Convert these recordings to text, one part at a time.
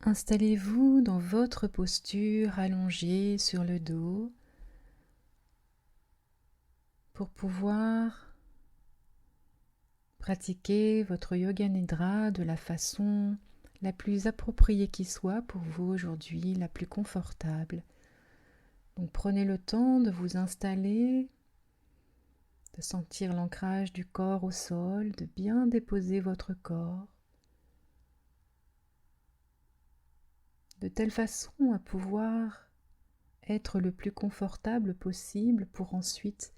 Installez-vous dans votre posture allongée sur le dos pour pouvoir pratiquer votre yoga nidra de la façon la plus appropriée qui soit pour vous aujourd'hui, la plus confortable. Donc prenez le temps de vous installer, de sentir l'ancrage du corps au sol, de bien déposer votre corps, de telle façon à pouvoir être le plus confortable possible pour ensuite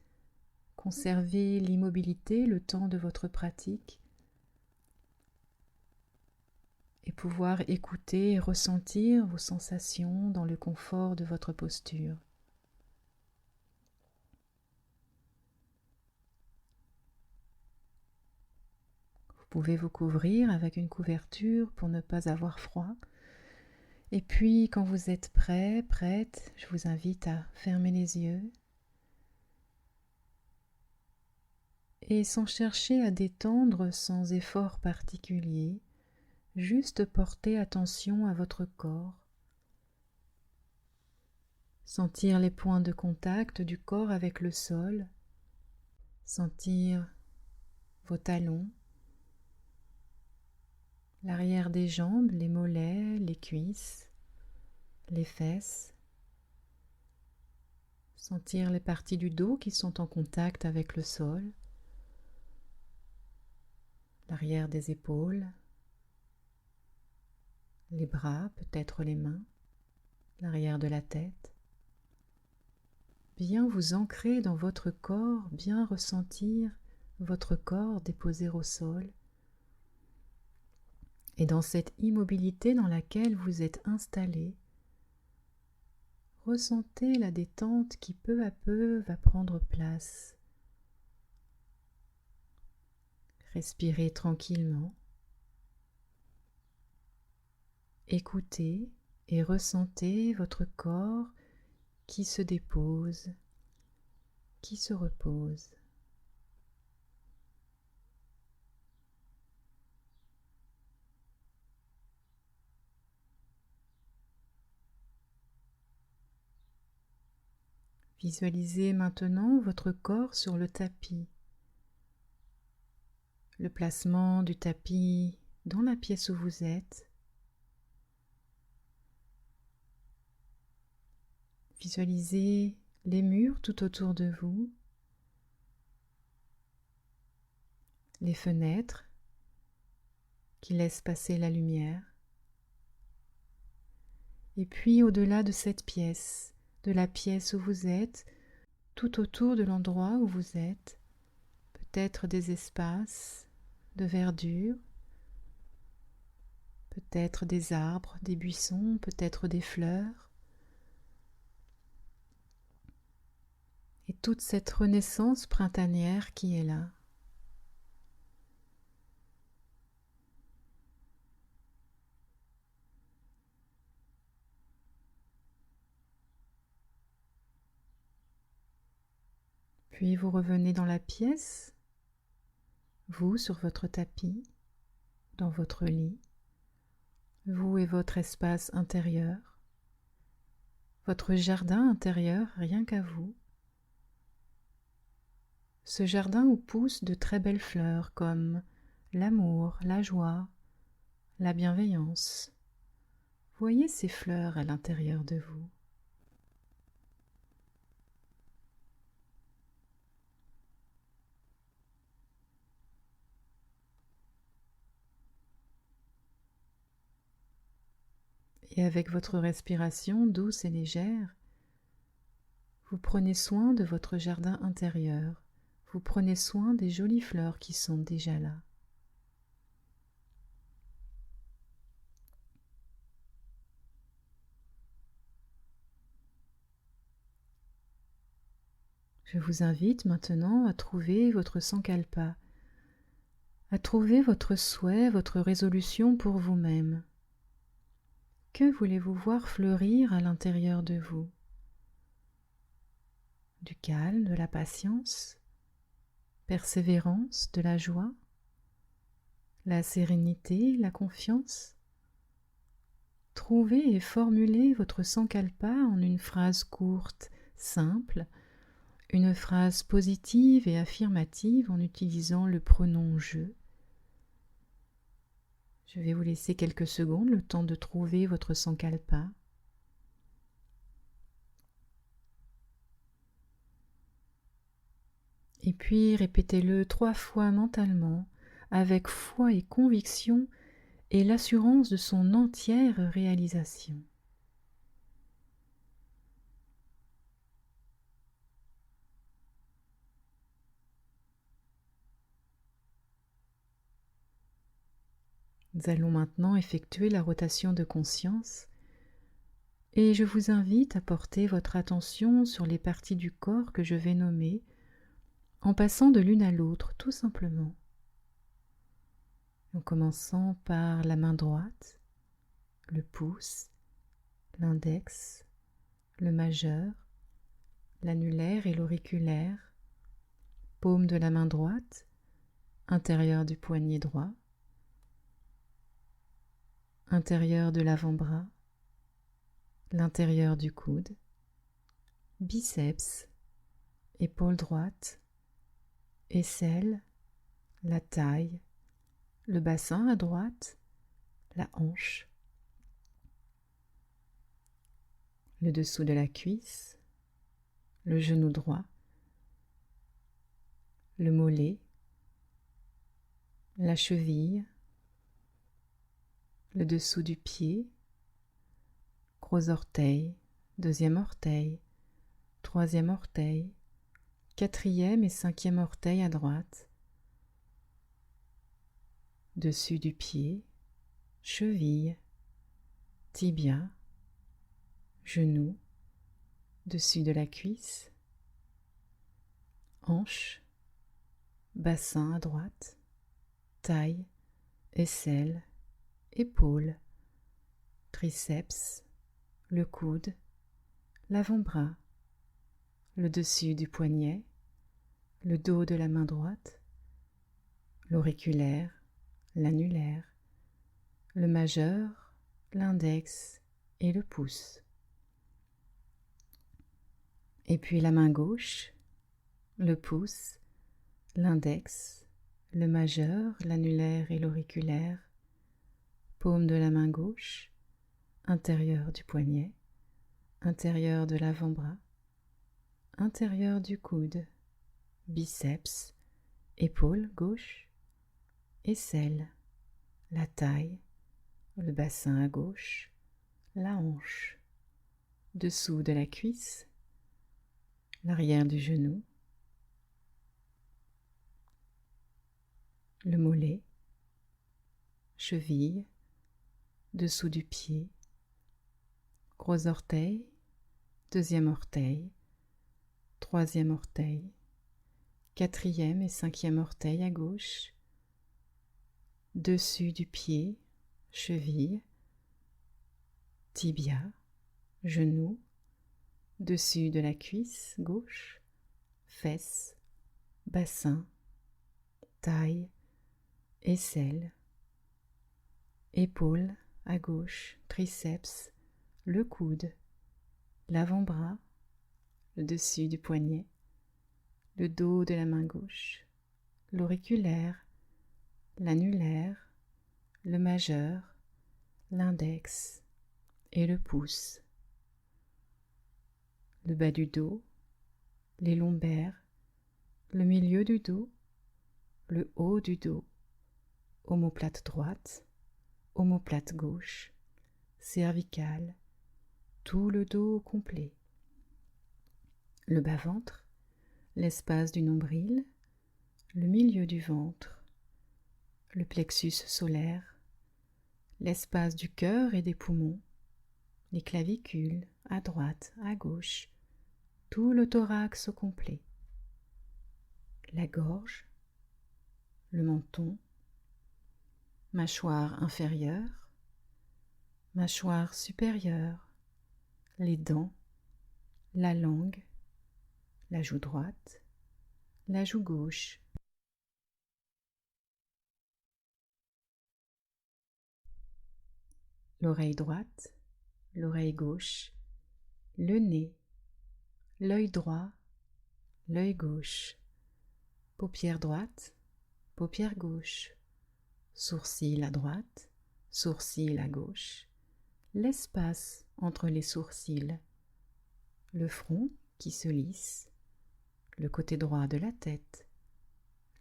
conserver l'immobilité le temps de votre pratique et pouvoir écouter et ressentir vos sensations dans le confort de votre posture. Vous pouvez vous couvrir avec une couverture pour ne pas avoir froid. Et puis, quand vous êtes prêt, prête, je vous invite à fermer les yeux et sans chercher à détendre sans effort particulier, juste porter attention à votre corps. Sentir les points de contact du corps avec le sol, sentir vos talons, l'arrière des jambes, les mollets, les cuisses, les fesses. Sentir les parties du dos qui sont en contact avec le sol, l'arrière des épaules, les bras, peut-être les mains, l'arrière de la tête. Bien vous ancrer dans votre corps, bien ressentir votre corps déposé au sol. Et dans cette immobilité dans laquelle vous êtes installé, ressentez la détente qui peu à peu va prendre place. Respirez tranquillement. Écoutez et ressentez votre corps qui se dépose, qui se repose. Visualisez maintenant votre corps sur le tapis. Le placement du tapis dans la pièce où vous êtes. Visualisez les murs tout autour de vous, les fenêtres qui laissent passer la lumière. Et puis au-delà de cette pièce, de la pièce où vous êtes, tout autour de l'endroit où vous êtes, peut-être des espaces de verdure, peut-être des arbres, des buissons, peut-être des fleurs. Et toute cette renaissance printanière qui est là. Puis vous revenez dans la pièce, vous sur votre tapis, dans votre lit, vous et votre espace intérieur, votre jardin intérieur rien qu'à vous. Ce jardin où poussent de très belles fleurs comme l'amour, la joie, la bienveillance. Voyez ces fleurs à l'intérieur de vous. Et avec votre respiration douce et légère, vous prenez soin de votre jardin intérieur. Vous prenez soin des jolies fleurs qui sont déjà là. Je vous invite maintenant à trouver votre sankalpa, à trouver votre souhait, votre résolution pour vous-même. Que voulez-vous voir fleurir à l'intérieur de vous? Du calme, de la patience, persévérance, de la joie, la sérénité, la confiance. Trouvez et formulez votre sankalpa en une phrase courte, simple, une phrase positive et affirmative en utilisant le pronom « je ». Je vais vous laisser quelques secondes, le temps de trouver votre sankalpa. Et puis répétez-le 3 fois mentalement, avec foi et conviction et l'assurance de son entière réalisation. Nous allons maintenant effectuer la rotation de conscience et je vous invite à porter votre attention sur les parties du corps que je vais nommer en passant de l'une à l'autre, tout simplement. En commençant par la main droite, le pouce, l'index, le majeur, l'annulaire et l'auriculaire, paume de la main droite, intérieur du poignet droit, intérieur de l'avant-bras, l'intérieur du coude, biceps, épaule droite, aisselle, la taille, le bassin à droite, la hanche, le dessous de la cuisse, le genou droit, le mollet, la cheville, le dessous du pied, gros orteil, deuxième orteil, troisième orteil, quatrième et cinquième orteil à droite, dessus du pied, cheville, tibia, genou, dessus de la cuisse, hanche, bassin à droite, taille, aisselle, épaule, triceps, le coude, l'avant-bras, le dessus du poignet, le dos de la main droite, l'auriculaire, l'annulaire, le majeur, l'index et le pouce. Et puis la main gauche, le pouce, l'index, le majeur, l'annulaire et l'auriculaire, paume de la main gauche, intérieur du poignet, intérieur de l'avant-bras, intérieur du coude, biceps, épaule gauche, aisselle, la taille, le bassin à gauche, la hanche, dessous de la cuisse, l'arrière du genou, le mollet, cheville, dessous du pied, gros orteil, deuxième orteil, troisième orteil, quatrième et cinquième orteil à gauche, dessus du pied, cheville, tibia, genou, dessus de la cuisse gauche, fesse, bassin, taille, aisselle, épaule à gauche, triceps, le coude, l'avant-bras, le dessus du poignet, le dos de la main gauche, l'auriculaire, l'annulaire, le majeur, l'index et le pouce, le bas du dos, les lombaires, le milieu du dos, le haut du dos, omoplate droite, omoplate gauche, cervicale, tout le dos au complet, le bas-ventre, l'espace du nombril, le milieu du ventre, le plexus solaire, l'espace du cœur et des poumons, les clavicules, à droite, à gauche, tout le thorax au complet, la gorge, le menton, mâchoire inférieure, mâchoire supérieure, les dents, la langue, la joue droite, la joue gauche, l'oreille droite, l'oreille gauche, le nez, l'œil droit, l'œil gauche, paupière droite, paupière gauche, sourcil à droite, sourcil à gauche, l'espace entre les sourcils, le front qui se lisse, le côté droit de la tête,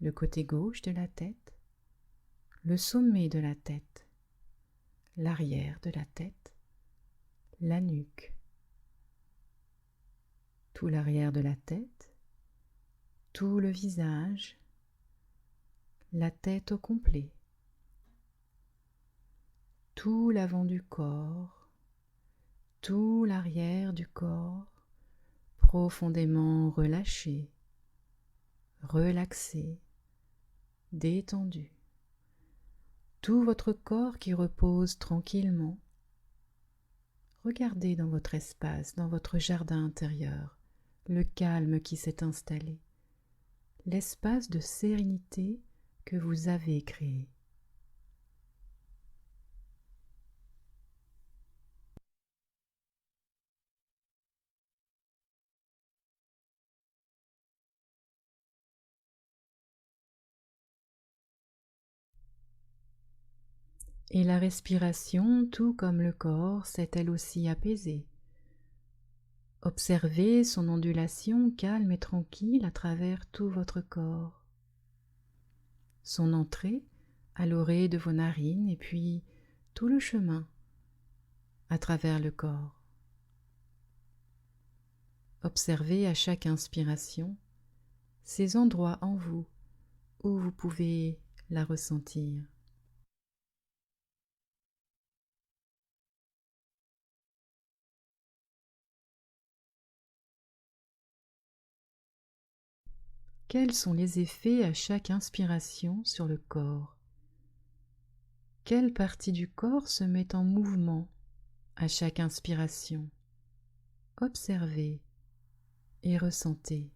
le côté gauche de la tête, le sommet de la tête, l'arrière de la tête, la nuque, tout l'arrière de la tête, tout le visage, la tête au complet, tout l'avant du corps, tout l'arrière du corps, profondément relâché, relaxé, détendu. Tout votre corps qui repose tranquillement. Regardez dans votre espace, dans votre jardin intérieur, le calme qui s'est installé, l'espace de sérénité que vous avez créé. Et la respiration, tout comme le corps, s'est elle aussi apaisée. Observez son ondulation calme et tranquille à travers tout votre corps. Son entrée à l'orée de vos narines et puis tout le chemin à travers le corps. Observez à chaque inspiration ces endroits en vous où vous pouvez la ressentir. Quels sont les effets à chaque inspiration sur le corps? Quelle partie du corps se met en mouvement à chaque inspiration? Observez et ressentez.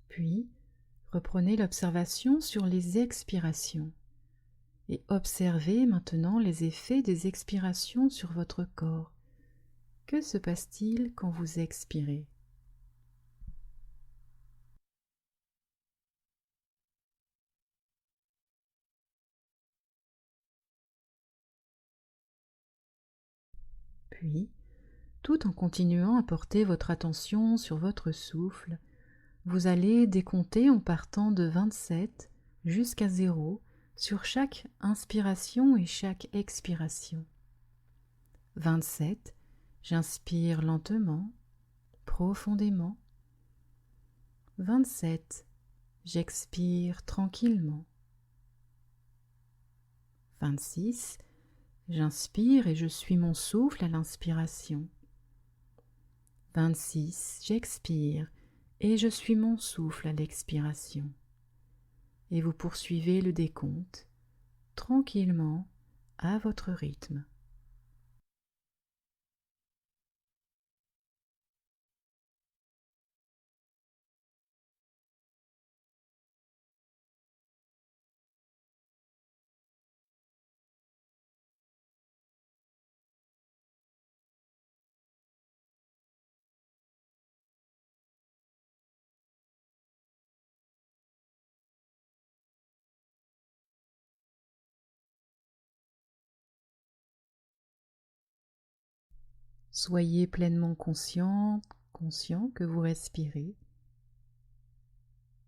Puis, reprenez l'observation sur les expirations et observez maintenant les effets des expirations sur votre corps. Que se passe-t-il quand vous expirez? Puis, tout en continuant à porter votre attention sur votre souffle, vous allez décompter en partant de 27 jusqu'à 0 sur chaque inspiration et chaque expiration. 27, j'inspire lentement, profondément. 27, j'expire tranquillement. 26, j'inspire et je suis mon souffle à l'inspiration. 26, j'expire et je suis mon souffle à l'expiration. Et vous poursuivez le décompte tranquillement à votre rythme. Soyez pleinement conscient que vous respirez.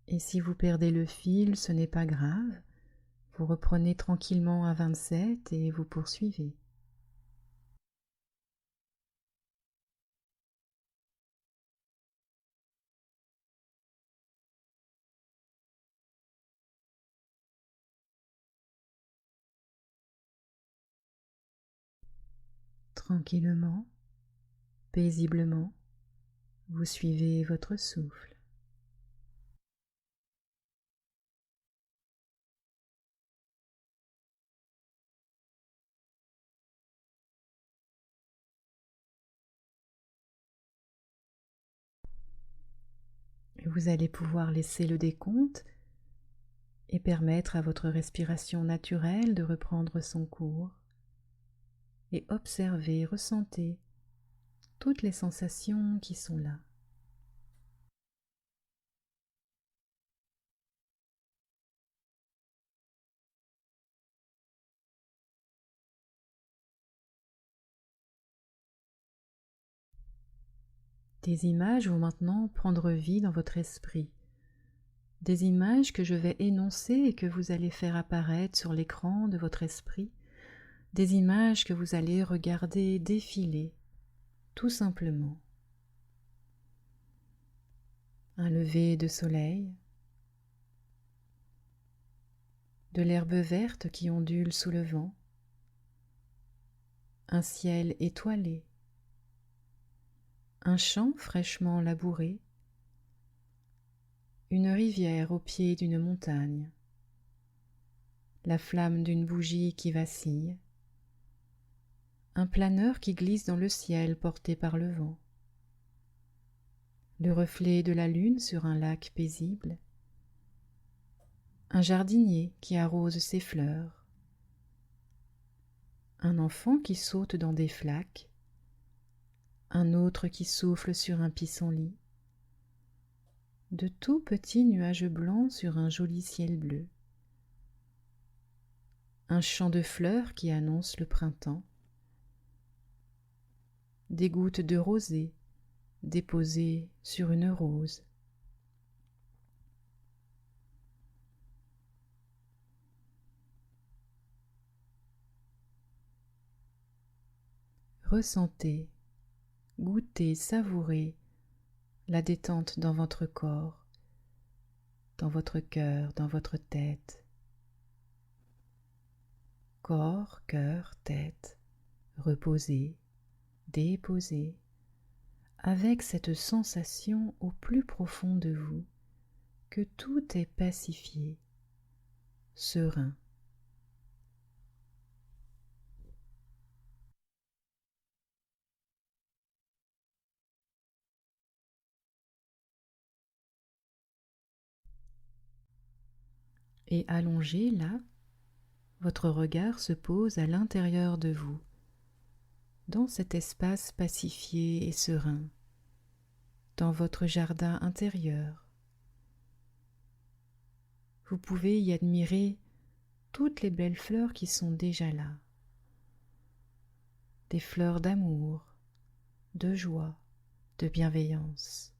Et si vous perdez le fil, ce n'est pas grave. Vous reprenez tranquillement à 27 et vous poursuivez. Tranquillement, paisiblement, vous suivez votre souffle. Vous allez pouvoir laisser le décompte et permettre à votre respiration naturelle de reprendre son cours et observer, ressentez toutes les sensations qui sont là. Des images vont maintenant prendre vie dans votre esprit. Des images que je vais énoncer et que vous allez faire apparaître sur l'écran de votre esprit. Des images que vous allez regarder défiler, tout simplement. Un lever de soleil, de l'herbe verte qui ondule sous le vent, un ciel étoilé, un champ fraîchement labouré, une rivière au pied d'une montagne, la flamme d'une bougie qui vacille, un planeur qui glisse dans le ciel porté par le vent, le reflet de la lune sur un lac paisible, un jardinier qui arrose ses fleurs, un enfant qui saute dans des flaques, un autre qui souffle sur un pissenlit, de tout petits nuages blancs sur un joli ciel bleu, un champ de fleurs qui annonce le printemps, des gouttes de rosée déposées sur une rose. Ressentez, goûtez, savourez la détente dans votre corps, dans votre cœur, dans votre tête. Corps, cœur, tête, reposez, déposez, avec cette sensation au plus profond de vous que tout est pacifié, serein. Et allongé là, votre regard se pose à l'intérieur de vous, dans cet espace pacifié et serein, dans votre jardin intérieur. Vous pouvez y admirer toutes les belles fleurs qui sont déjà là. Des fleurs d'amour, de joie, de bienveillance.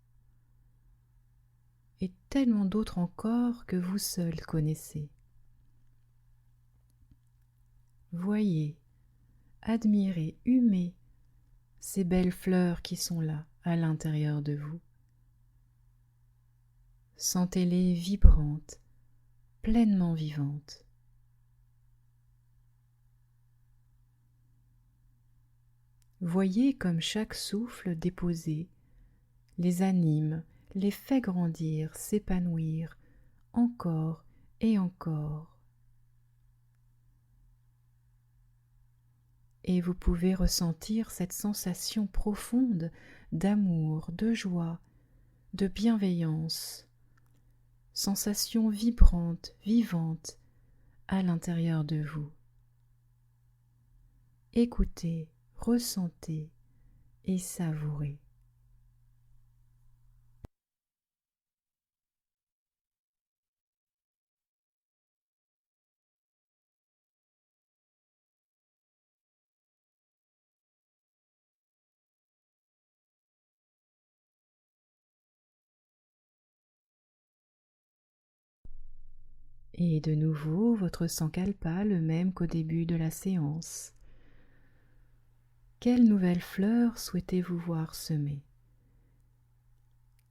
Et tellement d'autres encore que vous seul connaissez. Voyez, admirez, humez ces belles fleurs qui sont là, à l'intérieur de vous. Sentez-les vibrantes, pleinement vivantes. Voyez comme chaque souffle déposé les anime, les fait grandir, s'épanouir, encore et encore. Et vous pouvez ressentir cette sensation profonde d'amour, de joie, de bienveillance, sensation vibrante, vivante à l'intérieur de vous. Écoutez, ressentez et savourez. Et de nouveau, votre sankalpa, le même qu'au début de la séance. Quelle nouvelle fleur souhaitez-vous voir semer?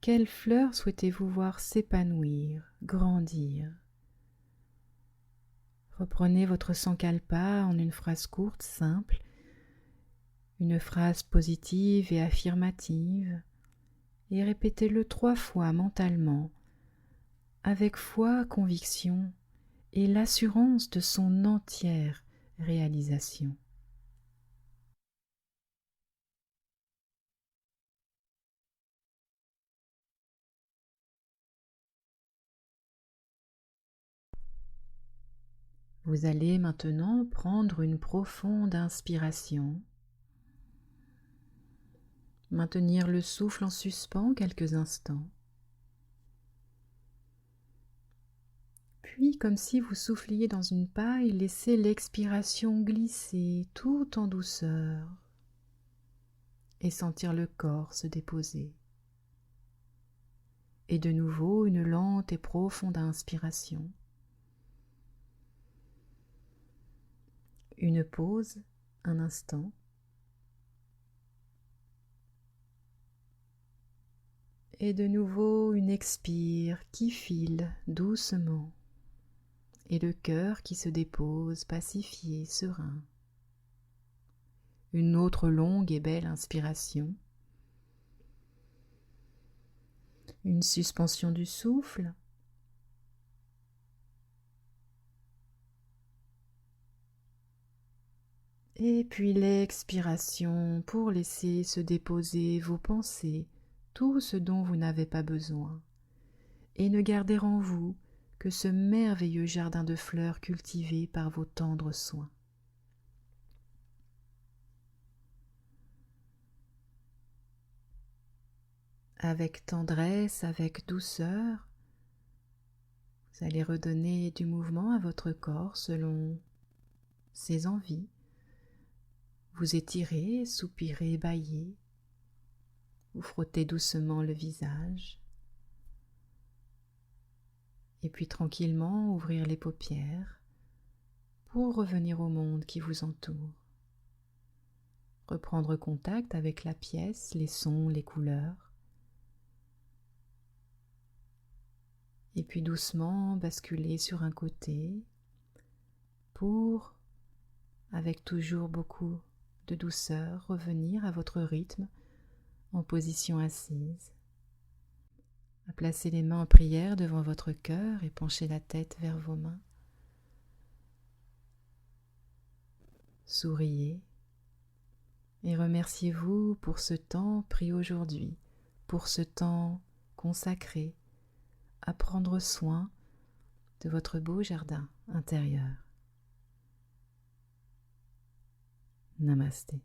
Quelle fleur souhaitez-vous voir s'épanouir, grandir? Reprenez votre sankalpa en une phrase courte, simple, une phrase positive et affirmative, et répétez-le 3 fois mentalement, avec foi, conviction et l'assurance de son entière réalisation. Vous allez maintenant prendre une profonde inspiration, maintenir le souffle en suspens quelques instants, puis comme si vous souffliez dans une paille, laissez l'expiration glisser tout en douceur et sentir le corps se déposer. Et de nouveau une lente et profonde inspiration. Une pause, un instant. Et de nouveau une expire qui file doucement. Et le cœur qui se dépose, pacifié, serein. Une autre longue et belle inspiration. Une suspension du souffle. Et puis l'expiration pour laisser se déposer vos pensées, tout ce dont vous n'avez pas besoin, et ne garder en vous que ce merveilleux jardin de fleurs cultivé par vos tendres soins. Avec tendresse, avec douceur, vous allez redonner du mouvement à votre corps selon ses envies. Vous étirez, soupirez, bâillez. Vous frottez doucement le visage. Et puis tranquillement ouvrir les paupières pour revenir au monde qui vous entoure. Reprendre contact avec la pièce, les sons, les couleurs. Et puis doucement basculer sur un côté pour, avec toujours beaucoup de douceur, revenir à votre rythme en position assise. À placer les mains en prière devant votre cœur et pencher la tête vers vos mains. Souriez et remerciez-vous pour ce temps pris aujourd'hui, pour ce temps consacré à prendre soin de votre beau jardin intérieur. Namasté.